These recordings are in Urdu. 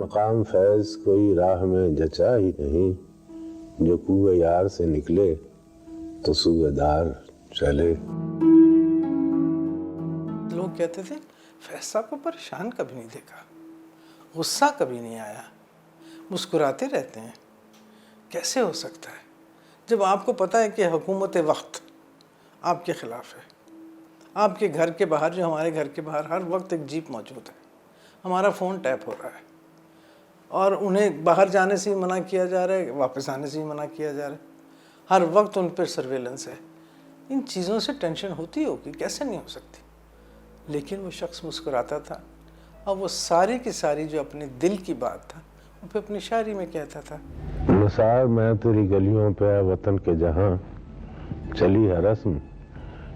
مقام فیض کوئی راہ میں جچا ہی نہیں، جو کوہ یار سے نکلے تو سوئے دار چلے۔ لوگ کہتے تھے فیض صاحب کو پریشان کبھی نہیں دیکھا، غصہ کبھی نہیں آیا، مسکراتے رہتے ہیں۔ کیسے ہو سکتا ہے جب آپ کو پتہ ہے کہ حکومت وقت آپ کے خلاف ہے؟ آپ کے گھر کے باہر، جو ہمارے گھر کے باہر ہر وقت ایک جیپ موجود ہے، ہمارا فون ٹیپ ہو رہا ہے، اور انہیں باہر جانے سے ہی منع کیا جا رہا ہے، واپس آنے سے ہی منع کیا جا رہا ہے، ہر وقت ان پہ سرویلنس ہے۔ ان چیزوں سے ٹینشن ہوتی ہوگی، کیسے نہیں ہو سکتی؟ لیکن وہ شخص مسکراتا تھا، اور وہ ساری کی ساری جو اپنے دل کی بات تھا وہ پھر اپنی شاعری میں کہتا تھا۔ نثار میں تیری گلیوں پہ وطن کے جہاں، چلی ہے رسم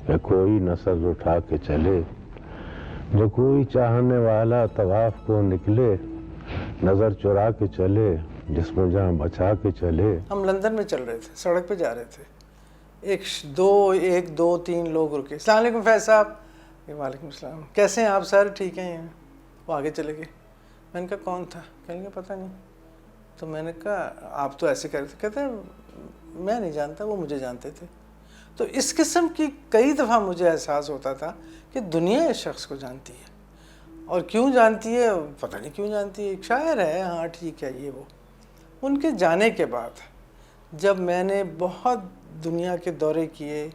کہ کوئی نظر اٹھا کے چلے، جو کوئی چاہنے والا طواف کو نکلے، نظر چرا کے چلے، جسم و جاں بچا کے چلے۔ ہم لندن میں چل رہے تھے، سڑک پہ جا رہے تھے، ایک دو تین لوگ رکے۔ السلام علیکم فیض صاحب۔ وعلیکم السلام، کیسے ہیں آپ سر؟ ٹھیک ہیں۔ وہ آگے چلے گئے۔ میں نے کہا کون تھا؟ کہیں گے پتہ نہیں۔ تو میں نے کہا آپ تو ایسے کہہ رہے تھے۔ کہتے ہیں میں نہیں جانتا، وہ مجھے جانتے تھے۔ تو اس قسم کی کئی دفعہ مجھے احساس ہوتا تھا کہ دنیا اس شخص کو جانتی ہے، اور کیوں جانتی ہے پتہ نہیں کیوں جانتی ہے۔ ایک شاعر ہے، ہاں ٹھیک ہے، یہ وہ۔ ان کے جانے کے بعد جب میں نے بہت دنیا کے دورے کیے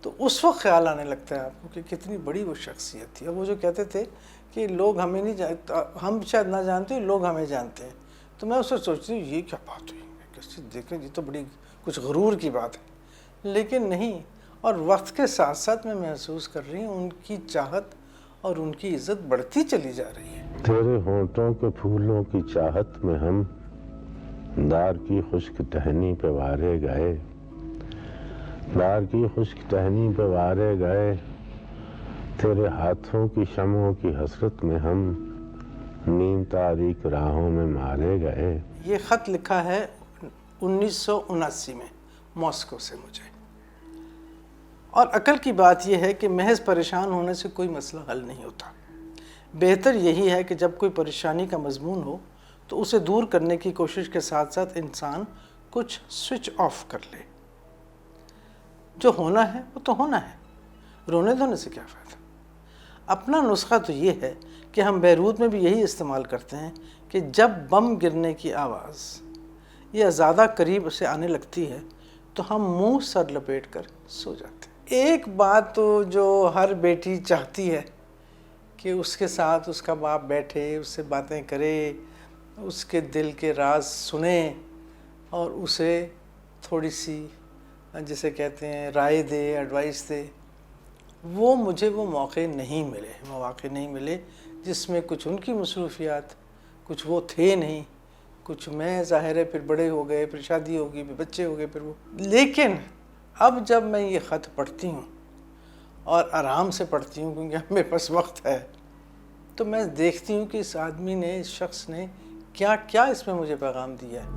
تو اس وقت خیال آنے لگتا ہے آپ کو کہ کتنی بڑی وہ شخصیت تھی۔ اور وہ جو کہتے تھے کہ لوگ ہمیں نہیں جانتے، ہم شاید نہ جانتے، لوگ ہمیں جانتے ہیں، تو میں اس وقت سوچتی ہوں یہ کیا بات ہوئی، کیسے دیکھیں یہ تو بڑی کچھ غرور کی بات ہے، لیکن نہیں۔ اور وقت کے ساتھ ساتھ میں محسوس کر رہی ہوں ان کی چاہت اور ان کی عزت بڑھتی چلی جا رہی ہے۔ تیرے ہونٹوں کے پھولوں کی چاہت میں ہم دار کی خشک ٹہنی پہ وارے گئے، دار کی خشک ٹہنی پہ وارے گئے، تیرے ہاتھوں کی شمعوں کی حسرت میں ہم نیم تاریک راہوں میں مارے گئے۔ یہ خط لکھا ہے 1979 میں ماسکو سے مجھے۔ اور عقل کی بات یہ ہے کہ محض پریشان ہونے سے کوئی مسئلہ حل نہیں ہوتا۔ بہتر یہی ہے کہ جب کوئی پریشانی کا مضمون ہو تو اسے دور کرنے کی کوشش کے ساتھ ساتھ انسان کچھ سوئچ آف کر لے۔ جو ہونا ہے وہ تو ہونا ہے، رونے دھونے سے کیا فائدہ؟ اپنا نسخہ تو یہ ہے کہ ہم بیروت میں بھی یہی استعمال کرتے ہیں کہ جب بم گرنے کی آواز یا زیادہ قریب سے آنے لگتی ہے تو ہم منہ سر لپیٹ کر سو جاتے ہیں۔ ایک بات تو جو ہر بیٹی چاہتی ہے کہ اس کے ساتھ اس کا باپ بیٹھے، اس سے باتیں کرے، اس کے دل کے راز سنے، اور اسے تھوڑی سی جسے کہتے ہیں رائے دے، ایڈوائس دے۔ وہ مجھے وہ مواقع نہیں ملے جس میں کچھ ان کی مصروفیات، کچھ وہ تھے نہیں، کچھ میں ظاہر ہے پھر بڑے ہو گئے، پھر شادی ہوگی، پھر بچے ہو گئے، پھر وہ۔ لیکن اب جب میں یہ خط پڑھتی ہوں اور آرام سے پڑھتی ہوں کیونکہ میرے پاس وقت ہے، تو میں دیکھتی ہوں کہ اس آدمی نے، اس شخص نے کیا کیا اس میں مجھے پیغام دیا ہے۔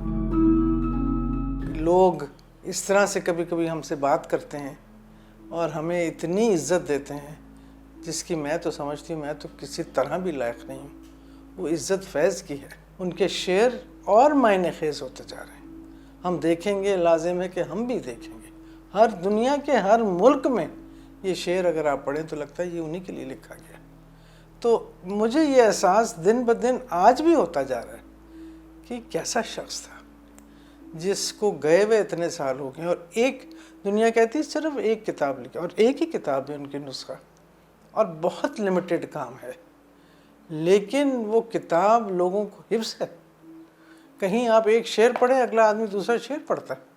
لوگ اس طرح سے کبھی کبھی ہم سے بات کرتے ہیں اور ہمیں اتنی عزت دیتے ہیں جس کی میں تو سمجھتی ہوں میں تو کسی طرح بھی لائق نہیں ہوں۔ وہ عزت فیض کی ہے۔ ان کے شعر اور معنی خیز ہوتے جا رہے ہیں، ہم دیکھیں گے، لازم ہے کہ ہم بھی دیکھیں گے۔ ہر دنیا کے ہر ملک میں یہ شعر اگر آپ پڑھیں تو لگتا ہے یہ انہی کے لیے لکھا گیا۔ تو مجھے یہ احساس دن بدن آج بھی ہوتا جا رہا ہے کہ کیسا شخص تھا جس کو گئے ہوئے اتنے سال ہو گئے، اور ایک دنیا کہتی ہے صرف ایک کتاب لکھی، اور ایک ہی کتاب ہے ان کے نسخہ، اور بہت لمیٹڈ کام ہے، لیکن وہ کتاب لوگوں کو حفظ ہے۔ کہیں آپ ایک شعر پڑھیں، اگلا آدمی دوسرا شعر پڑھتا ہے،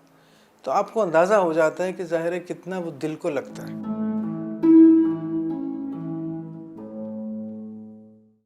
تو آپ کو اندازہ ہو جاتا ہے کہ ظاہر ہے کتنا وہ دل کو لگتا ہے۔